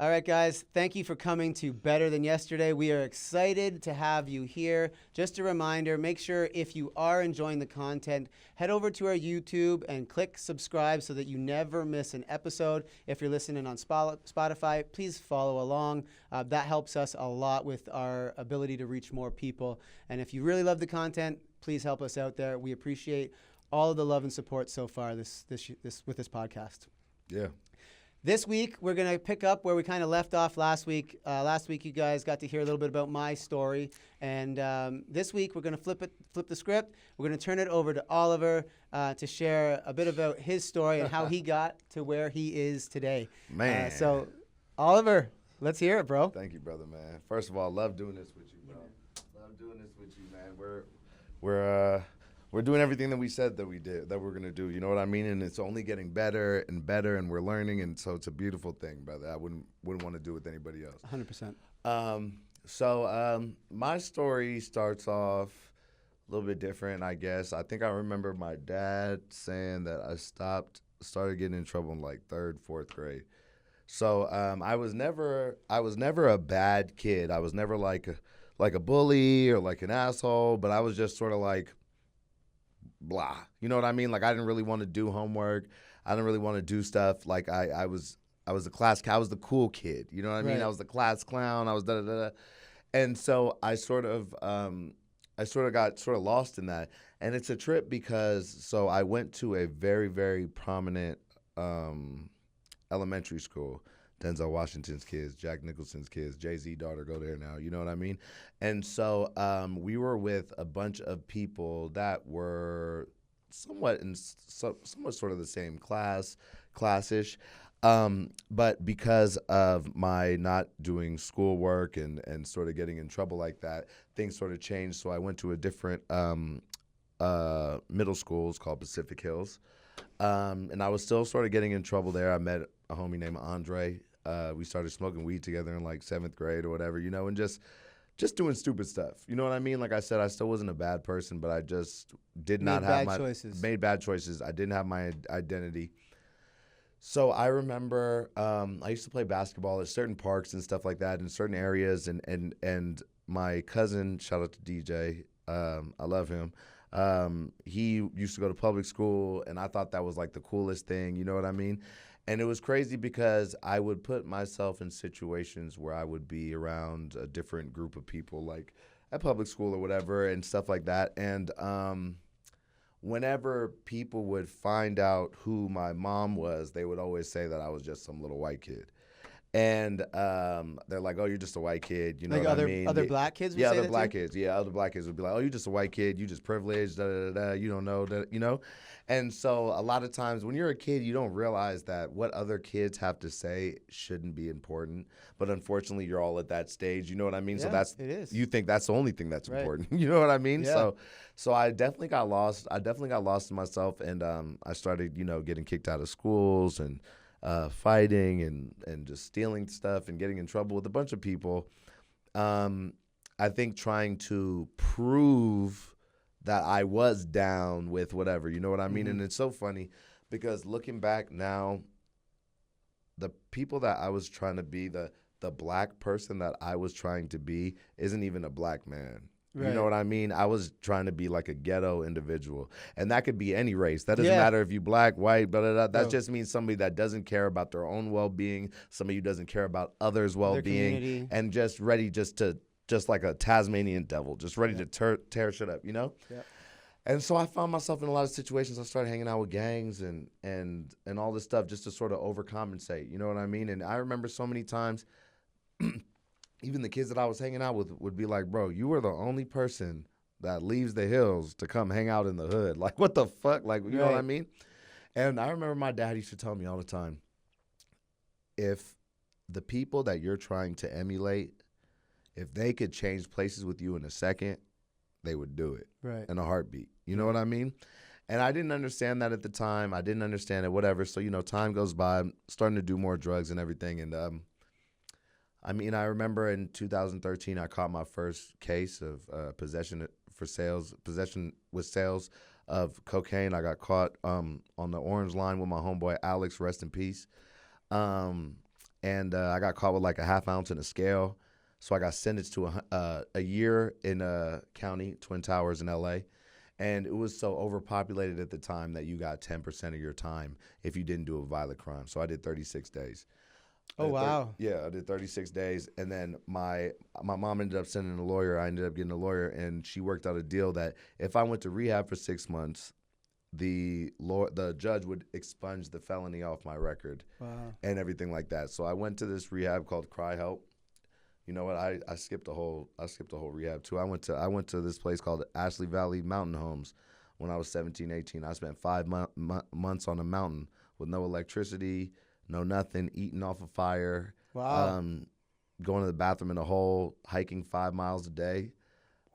All right, guys, thank you for coming to Better Than Yesterday. We are excited to have you here. Just a reminder, make sure if you are enjoying the content, head over to our YouTube and click subscribe so that you never miss an episode. If you're listening on Spotify, please follow along. That helps us a lot with our ability to reach more people. And if you really love the content, please help us out there. We appreciate all of the love and support so far with this podcast. Yeah. This week, we're going to pick up where we kind of left off last week. Last week, you guys got to hear a little bit about my story. And this week, we're going to flip the script. We're going to turn it over to Oliver to share a bit about his story and how he got to where he is today. Man. So, Oliver, let's hear it, bro. Thank you, brother, man. First of all, love doing this with you, bro. Love doing this with you, man. We're doing everything that we said that we're going to do. You know what I mean? And it's only getting better and better, and we're learning. And so it's a beautiful thing, brother. I wouldn't want to do it with anybody else. 100%. So my story starts off a little bit different, I guess. I think I remember my dad saying that I started getting in trouble in like 3rd, 4th grade. So I was never a bad kid. I was never like a bully or like an asshole, but I was just sort of like, blah. You know what I mean? Like, I didn't really want to do homework. I didn't really want to do stuff. Like, I was the cool kid. You know what I mean? Right. I was the class clown. I was da-da-da-da. And so I sort of got lost in that. And it's a trip because I went to a very, very prominent elementary school. Denzel Washington's kids, Jack Nicholson's kids, Jay-Z daughter go there now, you know what I mean? And so we were with a bunch of people that were somewhat sort of the same class-ish. But because of my not doing schoolwork and sort of getting in trouble like that, things sort of changed. So I went to a different middle school. It's called Pacific Hills. And I was still sort of getting in trouble there. I met a homie named Andre. We started smoking weed together in like 7th grade or whatever, you know, and just doing stupid stuff. You know what I mean? Like I said, I still wasn't a bad person, but I just made bad choices. I didn't have my identity. So I remember I used to play basketball at certain parks and stuff like that in certain areas, and my cousin, shout out to DJ, I love him. He used to go to public school, and I thought that was like the coolest thing, you know what I mean? And it was crazy because I would put myself in situations where I would be around a different group of people, like at public school or whatever, and stuff like that. And whenever people would find out who my mom was, they would always say that I was just some little white kid. And they're like, "Oh, you're just a white kid," you know Like what I mean? other black kids would Yeah, say other that black too? kids. Yeah, other black kids would be like, "Oh, you're just a white kid. You just privileged. Da da da da. You don't know that, you know." And so a lot of times when you're a kid, you don't realize that what other kids have to say shouldn't be important. But unfortunately, you're all at that stage. You know what I mean? Yeah, So it is. you think that's the only thing that's Right. important. You know what I mean? Yeah. So I definitely got lost. I definitely got lost in myself, and I started, getting kicked out of schools and fighting and just stealing stuff and getting in trouble with a bunch of people. I think trying to prove that I was down with whatever, you know what I mean? Mm-hmm. And it's so funny because looking back now, the people that I was trying to be, the black person that I was trying to be isn't even a black man. Right. You know what I mean? I was trying to be like a ghetto individual. And that could be any race. That doesn't Yeah. matter if you black, white, blah, blah, blah. That No. just means somebody that doesn't care about their own well-being, somebody who doesn't care about others' well-being, community. and just ready just like a Tasmanian devil, just ready to tear shit up, you know? Yeah. And so I found myself in a lot of situations. I started hanging out with gangs and all this stuff just to sort of overcompensate, you know what I mean? And I remember so many times even the kids that I was hanging out with would be like, "Bro, you were the only person that leaves the hills to come hang out in the hood." Like, what the fuck? Like, you know what I Right. mean? And I remember my dad used to tell me all the time, if the people that you're trying to emulate, if they could change places with you in a second, they would do it Right. in a heartbeat. You know what I mean? And I didn't understand that at the time. I didn't understand it, whatever. So, time goes by. I'm starting to do more drugs and everything. And I remember in 2013, I caught my first case of possession with sales of cocaine. I got caught on the orange line with my homeboy Alex, rest in peace. and I got caught with like a half ounce in a scale. So I got sentenced to a year in a county, Twin Towers in L.A., and it was so overpopulated at the time that you got 10% of your time if you didn't do a violent crime. So I did 36 days. Oh, wow. Yeah, I did 36 days, and then my mom ended up sending a lawyer. I ended up getting a lawyer, and she worked out a deal that if I went to rehab for 6 months, the judge would expunge the felony off my record. Wow. And everything like that. So I went to this rehab called Cry Help. You know what? I skipped a whole rehab too. I went to this place called Ashley Valley Mountain Homes when I was 17, 18. I spent 5 months on a mountain with no electricity, no nothing, eating off a fire. Wow. Going to the bathroom in a hole, hiking 5 miles a day.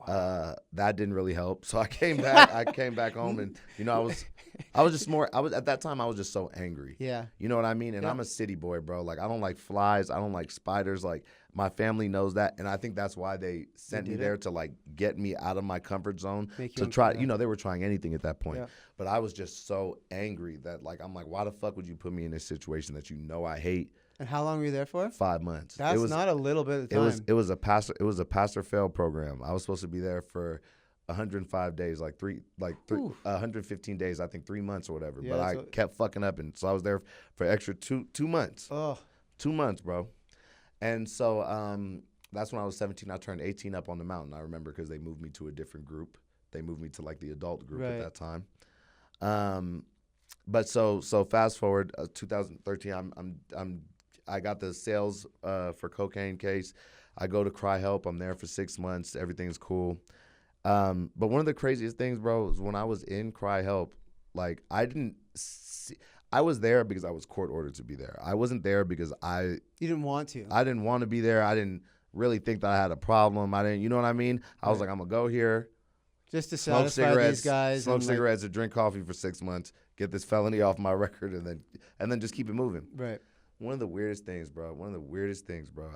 That didn't really help. So I came back home, and I was at that time I was just so angry. Yeah. You know what I mean? And Yeah. I'm a city boy, bro. Like, I don't like flies, I don't like spiders. Like, my family knows that, and I think that's why they sent me did there it? to like get me out of my comfort zone Make you to try. uncomfortable. They were trying anything at that point. Yeah. But I was just so angry that like I'm like, why the fuck would you put me in this situation that you know I hate? And how long were you there for? 5 months. That's not a little bit of time. It was a pastor fail program. I was supposed to be there for 105 days, like 115 days, I think 3 months or whatever. Yeah, but I that's kept fucking up, and so I was there for extra two months. Oh, 2 months, bro. And so that's when I was 17. I turned 18 up on the mountain. I remember because they moved me to a different group. They moved me to like the adult group at Right. that time. But so fast forward 2013. I got the sales for cocaine case. I go to Cry Help. I'm there for 6 months. Everything's cool. But one of the craziest things, bro, is when I was in Cry Help, like I was there because I was court ordered to be there. I wasn't there because you didn't want to. I didn't want to be there. I didn't really think that I had a problem. You know what I mean? I was Right. like, I'm gonna go here, Just to smoke satisfy cigarettes, these guys. smoke and, like- cigarettes, or drink coffee for 6 months, get this felony off my record, and then just keep it moving. Right. One of the weirdest things, bro.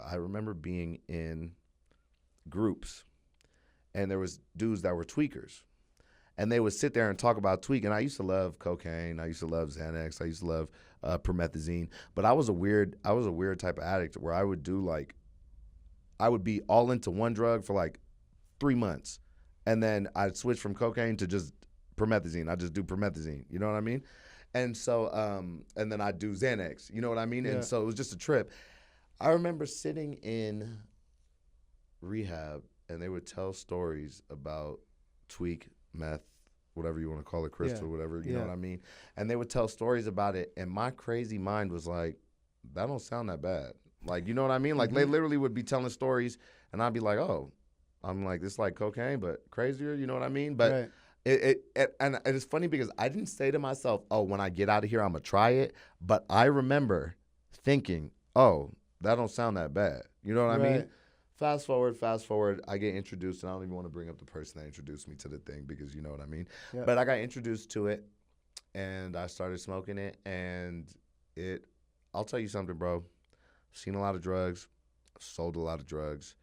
I remember being in groups, and there was dudes that were tweakers, and they would sit there and talk about tweaking. I used to love cocaine. I used to love Xanax. I used to love promethazine. But I was a weird type of addict where I would be all into one drug for like 3 months, and then I'd switch from cocaine to just promethazine. I just do promethazine. You know what I mean? And so, and then I'd do Xanax. You know what I mean? Yeah. And so it was just a trip. I remember sitting in rehab, and they would tell stories about tweak, meth, whatever you want to call it, crystal, Yeah. whatever, you know Yeah. what I mean? And they would tell stories about it, and my crazy mind was like, that don't sound that bad. Like, you know what I mean? Like, they literally would be telling stories, and I'd be like, oh, I'm like, this is like cocaine, but crazier, you know what I mean? But Right. and it's funny because I didn't say to myself, oh, when I get out of here, I'm going to try it. But I remember thinking, oh, that don't sound that bad. You know what I mean? Right. Fast forward, I get introduced, and I don't even want to bring up the person that introduced me to the thing because you know what I mean. Yeah. But I got introduced to it, and I started smoking it, and I'll tell you something, bro. I've seen a lot of drugs, sold a lot of drugs.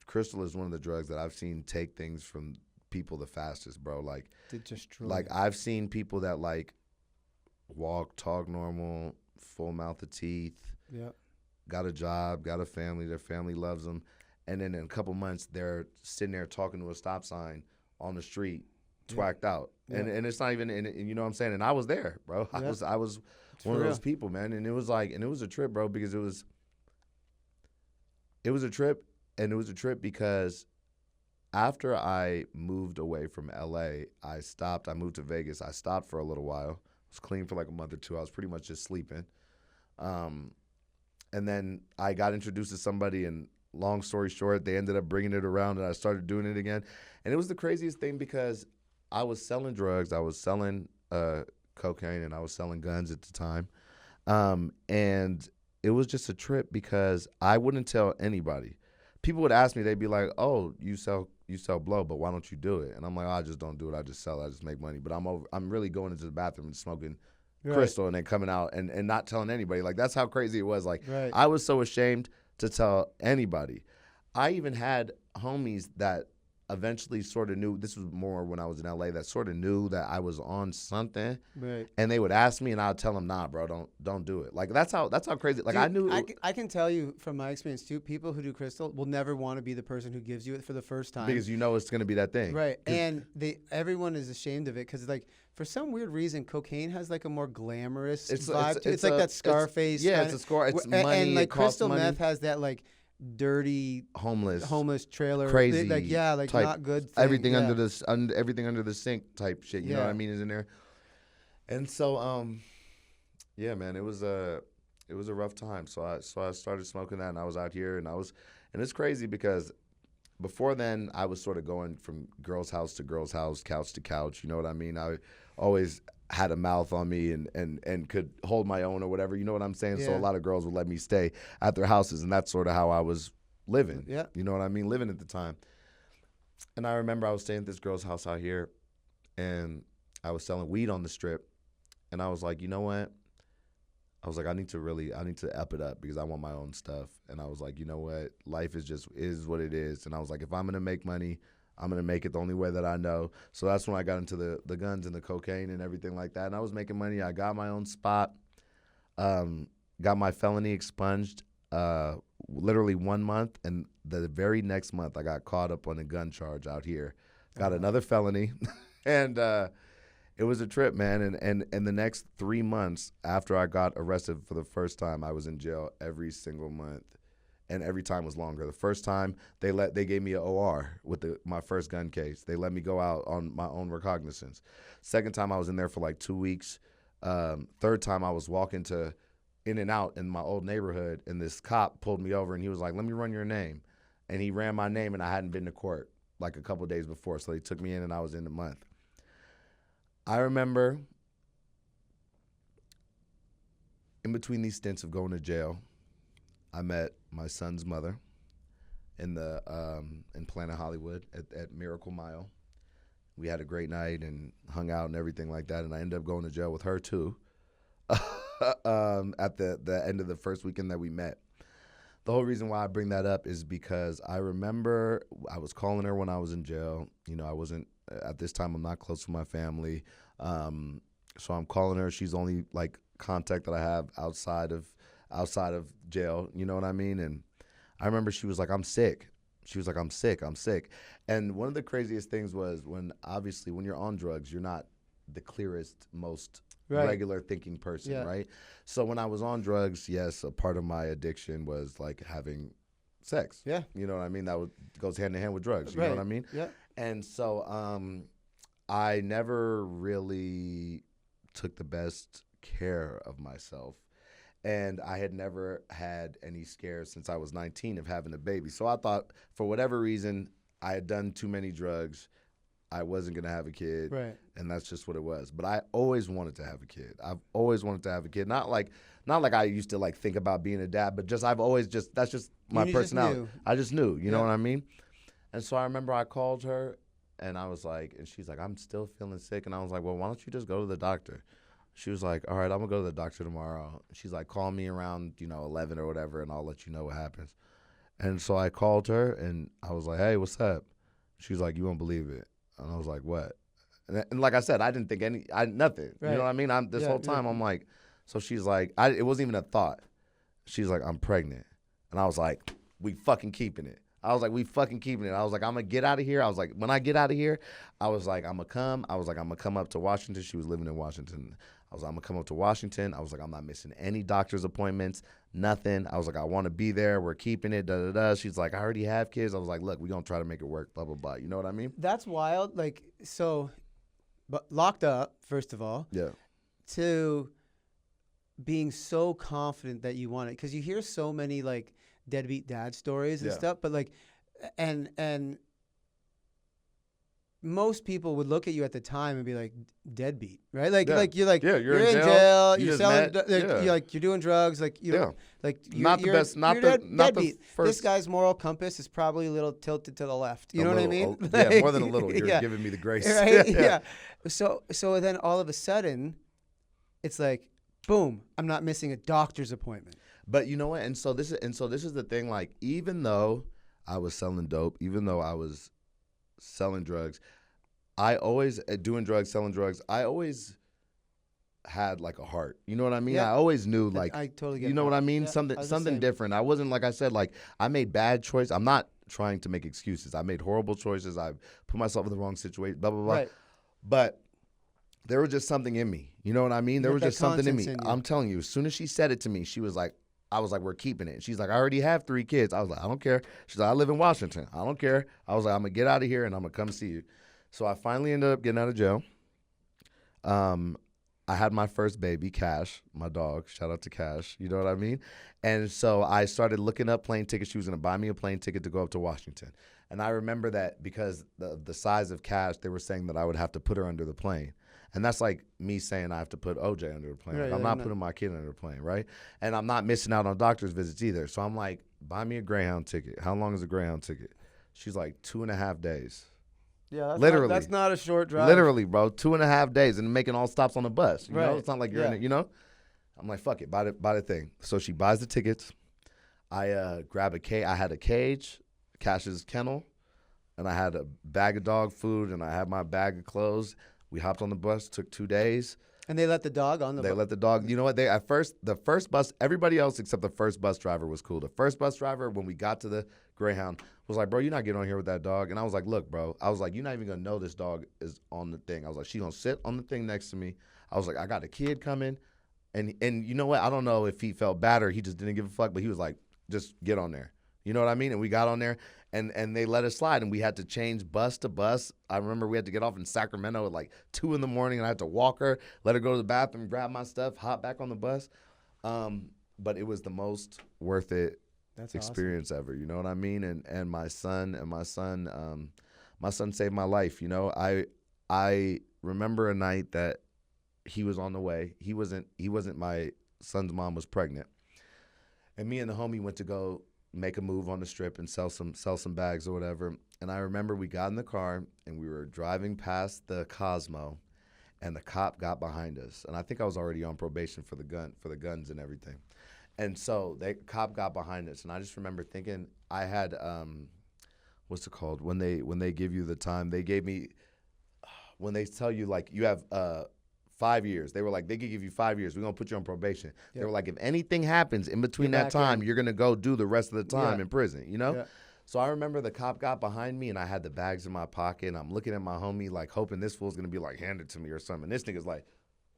Crystal is one of the drugs that I've seen take things from people the fastest, bro. Like, Did just truly. like I've seen people that like walk, talk normal, full mouth of teeth, Yeah. got a job, got a family, their family loves them, and then in a couple months they're sitting there talking to a stop sign on the street, twacked out, Yeah. and it's not even, and you know what I'm saying. And I was there, bro. Yeah. I was one of for those real. people, man. And it was a trip, bro, because it was a trip, and it was a trip because after I moved away from LA, I moved to Vegas. I stopped for a little while. I was clean for like a month or two. I was pretty much just sleeping. And then I got introduced to somebody, and long story short, they ended up bringing it around, and I started doing it again. And it was the craziest thing because I was selling drugs. I was selling cocaine, and I was selling guns at the time. And it was just a trip because I wouldn't tell anybody. People would ask me, they'd be like, oh, you sell blow, but why don't you do it? And I'm like, oh, I just don't do it. I just sell it. I just make money. But I'm really going into the bathroom and smoking Right. crystal and then coming out and not telling anybody. Like, that's how crazy it was. Like, Right. I was so ashamed to tell anybody. I even had homies that eventually sort of knew, this was more when I was in LA, that sort of knew that I was on something. Right. And they would ask me and I'd tell them, nah, bro, don't do it. Like that's how crazy. Like Dude, I knew. I can tell you from my experience too, people who do crystal will never want to be the person who gives you it for the first time. Because you know it's going to be that thing. Right. And everyone is ashamed of it because, like, for some weird reason, cocaine has like a more glamorous vibe. It's like that Scarface. It's a score. It's money. And like crystal money. meth has that like dirty homeless trailer, crazy, like type, not good thing. Everything everything under the sink type shit. You know what I mean is in there. And so yeah, man, it was a rough time. So I started smoking that, and I was out here, and it's crazy because before then I was sort of going from girl's house to girl's house, couch to couch. You know what I mean? I always had a mouth on me and could hold my own or whatever. You know what I'm saying? Yeah. So a lot of girls would let me stay at their houses, and that's sort of how I was living. Yeah. You know what I mean? Living at the time. And I remember I was staying at this girl's house out here, and I was selling weed on the strip, and I was like, you know what? I was like, I need to up it up because I want my own stuff. And I was like, you know what? Life is what it is. And I was like, if I'm going to make money, I'm going to make it the only way that I know. So that's when I got into the guns and the cocaine and everything like that. And I was making money. I got my own spot, got my felony expunged literally 1 month. And the very next month, I got caught up on a gun charge out here. Got another felony. And it was a trip, man. And the next 3 months after I got arrested for the first time, I was in jail every single month. And every time was longer. The first time they gave me an OR with my first gun case. They let me go out on my own recognizance. Second time I was in there for like 2 weeks. Third time I was walking to In-N-Out in my old neighborhood, and this cop pulled me over and he was like, "Let me run your name." And he ran my name, and I hadn't been to court like a couple of days before, so he took me in, and I was in a month. I remember in between these stints of going to jail, I met my son's mother in Planet Hollywood at Miracle Mile. We had a great night and hung out and everything like that, and I ended up going to jail with her too at the end of the first weekend that we met. The whole reason why I bring that up is because I remember I was calling her when I was in jail. You know, I wasn't, at this time, I'm not close to my family. So I'm calling her. She's the only like contact that I have outside of jail, you know what I mean? And I remember she was like, "I'm sick." She was like, I'm sick. And one of the craziest things was when you're on drugs, you're not the clearest, most regular thinking person, right? So when I was on drugs, yes, a part of my addiction was like having sex. Yeah. You know what I mean? That goes hand in hand with drugs. You know what I mean? Yeah. And so I never really took the best care of myself. And I had never had any scares since I was 19 of having a baby. So I thought, for whatever reason, I had done too many drugs. I wasn't going to have a kid. Right. And that's just what it was. But I always wanted to have a kid. I've always wanted to have a kid. Not like I used to like think about being a dad, but that's just my personality. I just knew, you know what I mean? And so I remember I called her and I was like, and she's like, "I'm still feeling sick." And I was like, "Well, why don't you just go to the doctor?" She was like, "All right, I'm going to go to the doctor tomorrow." She's like, "Call me around, 11 or whatever, and I'll let you know what happens." And so I called her, and I was like, "Hey, what's up?" She was like, "You won't believe it." And I was like, "What?" And like I said, I didn't think nothing. Right. You know what I mean? This whole time, I'm like, so she's like, it wasn't even a thought. She's like, "I'm pregnant." And I was like, "We fucking keeping it." I was like, "We fucking keeping it." I was like, "I'm going to get out of here." I was like, when I get out of here, I was like, I'm going to come. I was like, I'm going to come up to Washington. She was living in Washington. I was like, "I'm going to come up to Washington." I was like, "I'm not missing any doctor's appointments, nothing." I was like, "I want to be there. We're keeping it, da-da-da." She's like, "I already have kids." I was like, "Look, we're going to try to make it work, blah, blah, blah." You know what I mean? That's wild. Like, so, but locked up, first of all. Yeah. To being so confident that you want it. Because you hear so many, like, deadbeat dad stories and stuff. But, like, and most people would look at you at the time and be like, "Deadbeat," right? Like you're in jail. You're selling. You're doing drugs. Like you're not the best. Not the first. This guy's moral compass is probably a little tilted to the left. You know what I mean? Yeah, more than a little. You're giving me the grace. Right? Yeah. So then all of a sudden, it's like, boom! I'm not missing a doctor's appointment. But you know what? And so this is the thing. Like, even though I was selling dope, even though I was selling drugs, I always doing drugs, selling drugs. I always had like a heart. You know what I mean? Yeah. I always knew like I totally get you know that. what I mean? Yeah, Something I was the something same. different. I wasn't like I said like I made bad choices. I'm not trying to make excuses. I made horrible choices. I put myself in the wrong situation. Blah blah blah. Right. But there was just something in me. You know what I mean? There You was got that just something in me. conscience in you. I'm telling you, as soon as she said it to me, she was like, I was like, we're keeping it. She's like, I already have 3 kids. I was like, I don't care. She's like, I live in Washington. I don't care. I was like, I'm going to get out of here and I'm going to come see you. So I finally ended up getting out of jail. I had my first baby, Cash, my dog. Shout out to Cash. You know what I mean? And so I started looking up plane tickets. She was going to buy me a plane ticket to go up to Washington. And I remember that because the size of Cash, they were saying that I would have to put her under the plane. And that's like me saying I have to put OJ under the plane. Right, Like, I'm yeah, not no. putting my kid under the plane, right? And I'm not missing out on doctor's visits either. So I'm like, buy me a Greyhound ticket. How long is a Greyhound ticket? She's like 2.5 days. Yeah, Literally. that's not a short drive. Literally, bro, 2.5 days and making all stops on the bus. You know, Right, it's not like you're yeah. in it, you know? I'm like, fuck it, buy the thing. So she buys the tickets. I grab a cage. I had a cage, Cash's kennel, and I had a bag of dog food, and I had my bag of clothes. We hopped on the bus, took 2 days. And they let the dog on the They bus. let the dog, you know what? The first bus, everybody else except the first bus driver was cool. The first bus driver, when we got to the Greyhound, was like, bro, you're not getting on here with that dog. And I was like, look, bro, I was like, you're not even going to know this dog is on the thing. I was like, she's going to sit on the thing next to me. I was like, I got a kid coming. And you know what? I don't know if he felt bad or he just didn't give a fuck, but he was like, just get on there. You know what I mean? And we got on there, and they let us slide, and we had to change bus to bus. I remember we had to get off in Sacramento at like 2 in the morning, and I had to walk her, let her go to the bathroom, grab my stuff, hop back on the bus. But it was the most worth it That's experience ever. You know what I mean? And my son saved my life. You know, I remember a night that he was on the way. He wasn't. My son's mom was pregnant, and me and the homie went to go make a move on the strip and sell some bags or whatever. And I remember we got in the car and we were driving past the Cosmo, and the cop got behind us. And I think I was already on probation for the guns and everything. And so the cop got behind us, and I just remember thinking I had what's it called when they give you the time? They gave me when they tell you like you have 5 years. They were like, they could give you 5 years. We're going to put you on probation. They were like, if anything happens in between You're that back time, in. you're going to go do the rest of the time Yeah. in prison, you know? Yeah. So I remember the cop got behind me, and I had the bags in my pocket, and I'm looking at my homie, like, hoping this fool's going to be, like, handed to me or something. And this nigga's like,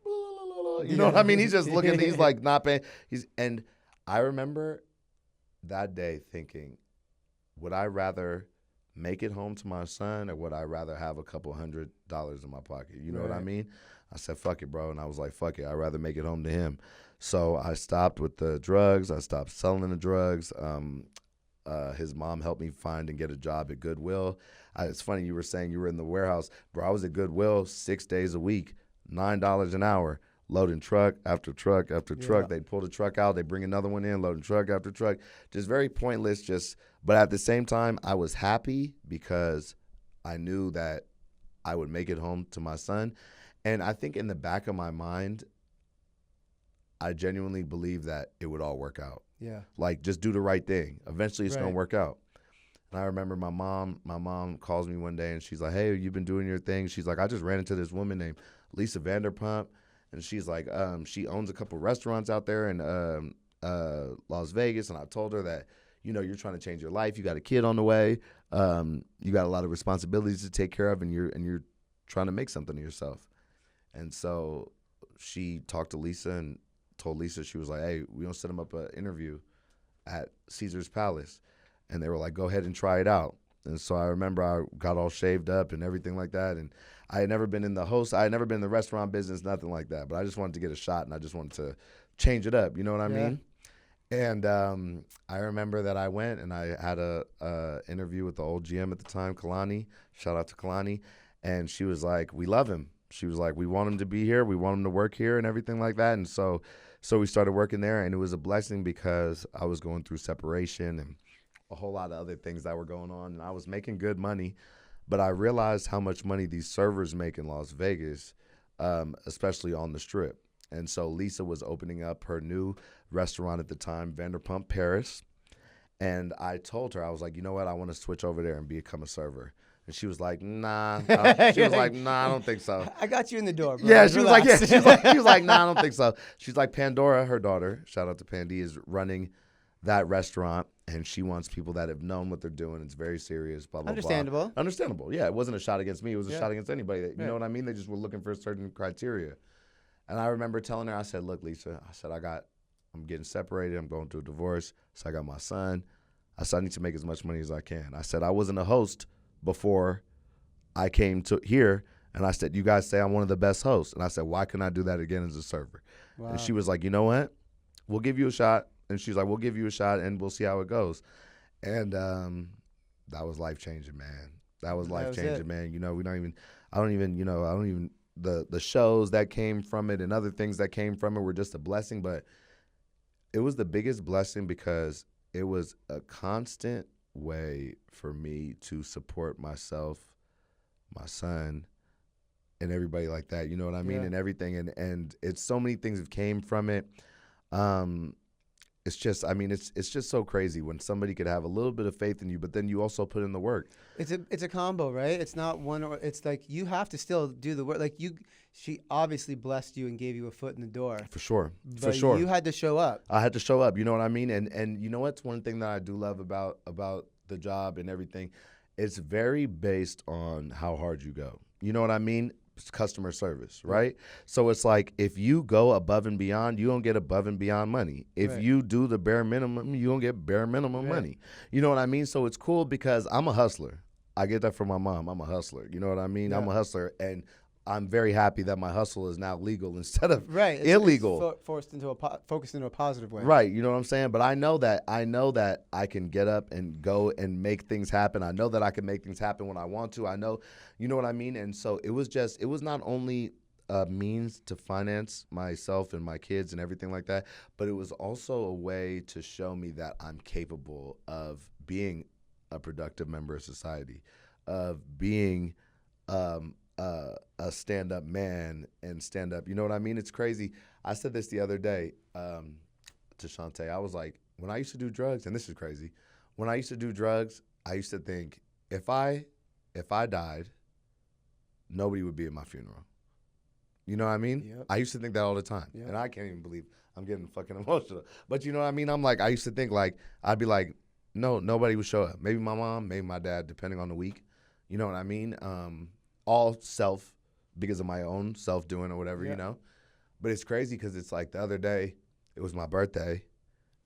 you know what I mean? He's just looking, he's like not paying. And I remember that day thinking, would I rather make it home to my son, or would I rather have a couple $100 in my pocket? You know what I Right. mean? I said, fuck it, bro. And I was like, fuck it. I'd rather make it home to him. So I stopped with the drugs. I stopped selling the drugs. His mom helped me find and get a job at Goodwill. It's funny you were saying you were in the warehouse. Bro, I was at Goodwill 6 days a week, $9 an hour, loading truck after truck after truck. Yeah. They'd pull the truck out. They'd bring another one in, loading truck after truck. Just very pointless. But at the same time, I was happy because I knew that I would make it home to my son. And I think in the back of my mind, I genuinely believe that it would all work out. Yeah. Like, just do the right thing. Eventually, it's Right. gonna work out. And I remember my mom calls me one day and she's like, "Hey, you've been doing your thing." She's like, "I just ran into this woman named Lisa Vanderpump, and she's like, she owns a couple restaurants out there in Las Vegas." And I told her that, you know, you're trying to change your life. You got a kid on the way. You got a lot of responsibilities to take care of, and you're trying to make something of yourself. And so she talked to Lisa and told Lisa, she was like, "Hey, we gonna set him up an interview at Caesar's Palace." And they were like, "Go ahead and try it out." And so I remember I got all shaved up and everything like that. And I had never been in the restaurant business, nothing like that. But I just wanted to get a shot, and I just wanted to change it up. You know what I Yeah. mean? And I remember that I went and I had a interview with the old GM at the time, Kalani. Shout out to Kalani. And she was like, "We love him." She was like, "We want him to be here. We want him to work here," and everything like that. And so we started working there, and it was a blessing because I was going through separation and a whole lot of other things that were going on, and I was making good money. But I realized how much money these servers make in Las Vegas, especially on the Strip. And so Lisa was opening up her new restaurant at the time, Vanderpump Paris. And I told her, I was like, you know what? I want to switch over there and become a server. And she was like, nah. She You're was like, nah, I don't think so. I got you in the door, bro. Yeah, she was like, Relax. she was like, nah, I don't think so. She's like, Pandora, her daughter, shout out to Pandy, is running that restaurant, and she wants people that have known what they're doing. It's very serious, blah, blah, Understandable. blah. Understandable. Yeah, it wasn't a shot against me. It was a Yeah. shot against anybody. You know Right. what I mean? They just were looking for certain criteria. And I remember telling her, I said, look, Lisa, I said, I'm getting separated. I'm going through a divorce. So I got my son. I said, I need to make as much money as I can. I said, I wasn't a host before I came to here. And I said, you guys say I'm one of the best hosts. And I said, why couldn't I do that again as a server? Wow. And she was like, you know what? We'll give you a shot. And she's like, we'll give you a shot and we'll see how it goes. And that was life-changing, man. That was life-changing, man. You know, I don't even, the shows that came from it and other things that came from it were just a blessing. But it was the biggest blessing because it was a constant way for me to support myself, my son, and everybody like that. You know what I mean? Yeah. And everything. And it's so many things that came from it. It's just, I mean, it's just so crazy when somebody could have a little bit of faith in you, but then you also put in the work. It's a combo, right? It's not one, or it's like you have to still do the work. Like she obviously blessed you and gave you a foot in the door. For sure. But For sure. you had to show up. I had to show up. You know what I mean? And you know what's one thing that I do love about the job and everything? It's very based on how hard you go. You know what I mean? It's customer service, right? So it's like if you go above and beyond, you don't get above and beyond money. If Right. you do the bare minimum, you don't get bare minimum Right. money. You know what I mean? So it's cool because I'm a hustler. I get that from my mom. I'm a hustler. You know what I mean? Yeah. I'm a hustler, and I'm very happy that my hustle is now legal instead of Right. illegal. Focused into a positive way. Right, you know what I'm saying? But I know that I can get up and go and make things happen. I know that I can make things happen when I want to. I know, you know what I mean? And so it was not only a means to finance myself and my kids and everything like that, but it was also a way to show me that I'm capable of being a productive member of society, of being a stand-up man and stand up. You know what I mean? It's crazy. I said this the other day to Shantae. I was like, when I used to do drugs, and this is crazy, when I used to do drugs, I used to think if I died, nobody would be at my funeral. You know what I mean? Yep. I used to think that all the time. Yep. And I can't even believe I'm getting fucking emotional. But you know what I mean? I'm like, I used to think like, I'd be like, no, nobody would show up. Maybe my mom, maybe my dad, depending on the week. You know what I mean? All self, because of my own self-doing or whatever, Yeah. you know? But it's crazy because it's like the other day, it was my birthday,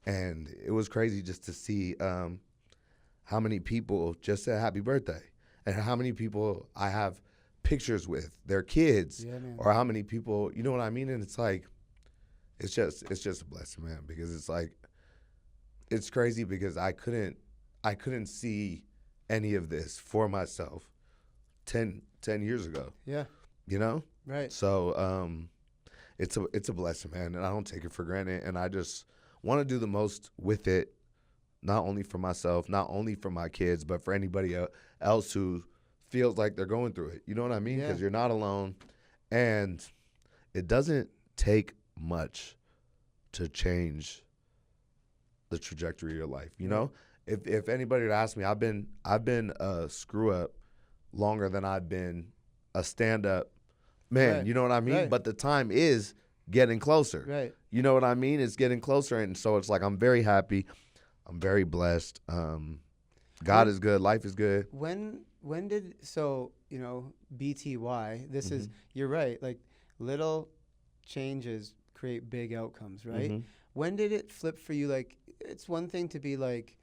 and it was crazy just to see how many people just said happy birthday and how many people I have pictures with, their kids, Yeah, man. or how many people, you know what I mean? And it's like, it's just a blessing, man, because it's like, it's crazy because I couldn't see any of this for myself 10 years ago, Yeah. you know? Right. So it's a blessing, man, and I don't take it for granted, and I just want to do the most with it, not only for myself, not only for my kids, but for anybody else who feels like they're going through it. You know what I mean? Yeah. Because you're not alone, and it doesn't take much to change the trajectory of your life. You know, if anybody would ask me, I've been a screw up longer than I've been a stand up man. Right. You know what I mean? Right. But the time is getting closer. Right. You know what I mean? It's getting closer, and so it's like I'm very happy. I'm very blessed. God is good. Life is good. When did BTY? This is, you're right. Like little changes create big outcomes, right? Mhm. When did it flip for you? Like it's one thing to be like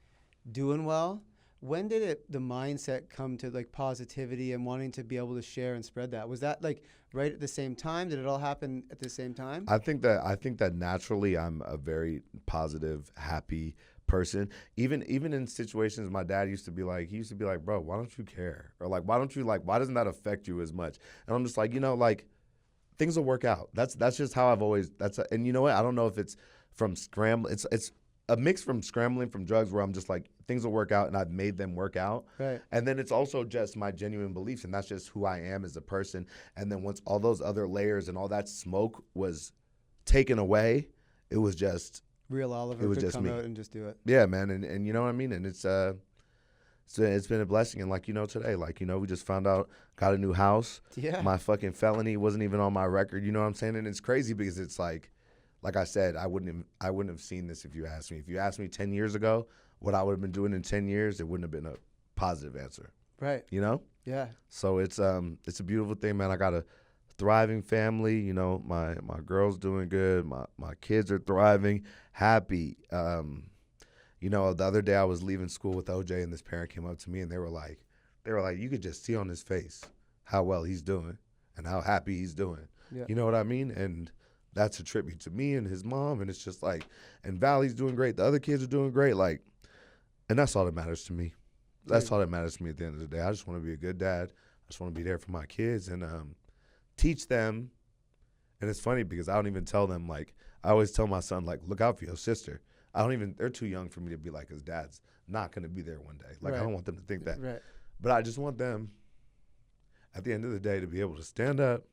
doing well. When did the mindset come to like positivity and wanting to be able to share and spread that? Was that like right at the same time? Did it all happen at the same time? I think that naturally I'm a very positive, happy person. Even in situations, my dad used to be like, bro, why don't you care? Or like, why doesn't that affect you as much? And I'm just like, like things will work out. That's just how I've always, and you know what? I don't know if it's from it's a mix from scrambling from drugs where I'm just like, things will work out and I've made them work out. Right. And then it's also just my genuine beliefs, and that's just who I am as a person. And then once all those other layers and all that smoke was taken away, it was just, Real Oliver It was could just come me. out and just do it. yeah, man. And you know what I mean? And it's So it's been a blessing. And like, today, like, we just found out, got a new house. Yeah. My fucking felony wasn't even on my record. You know what I'm saying? And it's crazy because it's like I said, I wouldn't have seen this if you asked me. If you asked me 10 years ago what I would have been doing in 10 years, it wouldn't have been a positive answer. Right. Yeah. So it's a beautiful thing, man. I got a thriving family. My girl's doing good. My kids are thriving, happy. The other day I was leaving school with OJ, and this parent came up to me, and they were like, you could just see on his face how well he's doing and how happy he's doing. Yeah. You know what I mean? And that's a tribute to me and his mom, and it's just like, and Valley's doing great. The other kids are doing great. Like, and that's all that matters to me. That's all that matters to me at the end of the day. I just want to be a good dad. I just want to be there for my kids and teach them. And it's funny because I don't even tell them, like, I always tell my son, like, look out for your sister. They're too young for me to be like, his dad's not going to be there one day. Like, Right. I don't want them to think that. Right. But I just want them, at the end of the day, to be able to stand up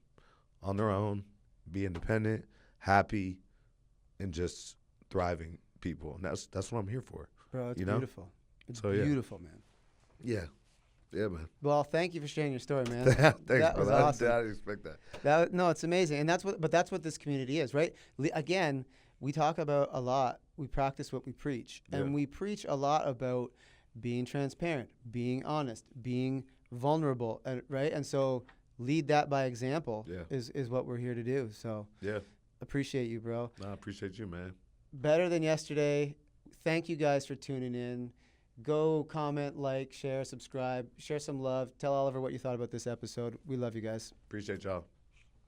on their own, be independent, happy, and just thriving people. And that's what I'm here for. Bro, it's You know? beautiful. It's So, yeah. beautiful, man. Yeah. Yeah, man. Well, thank you for sharing your story, man. Thanks, that was brother. awesome. I didn't expect that. No, it's amazing, and that's what this community is, right? Again, we talk about a lot. We practice what we preach, and Yeah. we preach a lot about being transparent, being honest, being vulnerable, right? And so, lead that by example. Yeah. Is what we're here to do. So, Yeah. appreciate you, bro. No, I appreciate you, man. Better than yesterday. Thank you guys for tuning in. Go comment, like, share, subscribe, share some love. Tell Oliver what you thought about this episode. We love you guys. Appreciate y'all.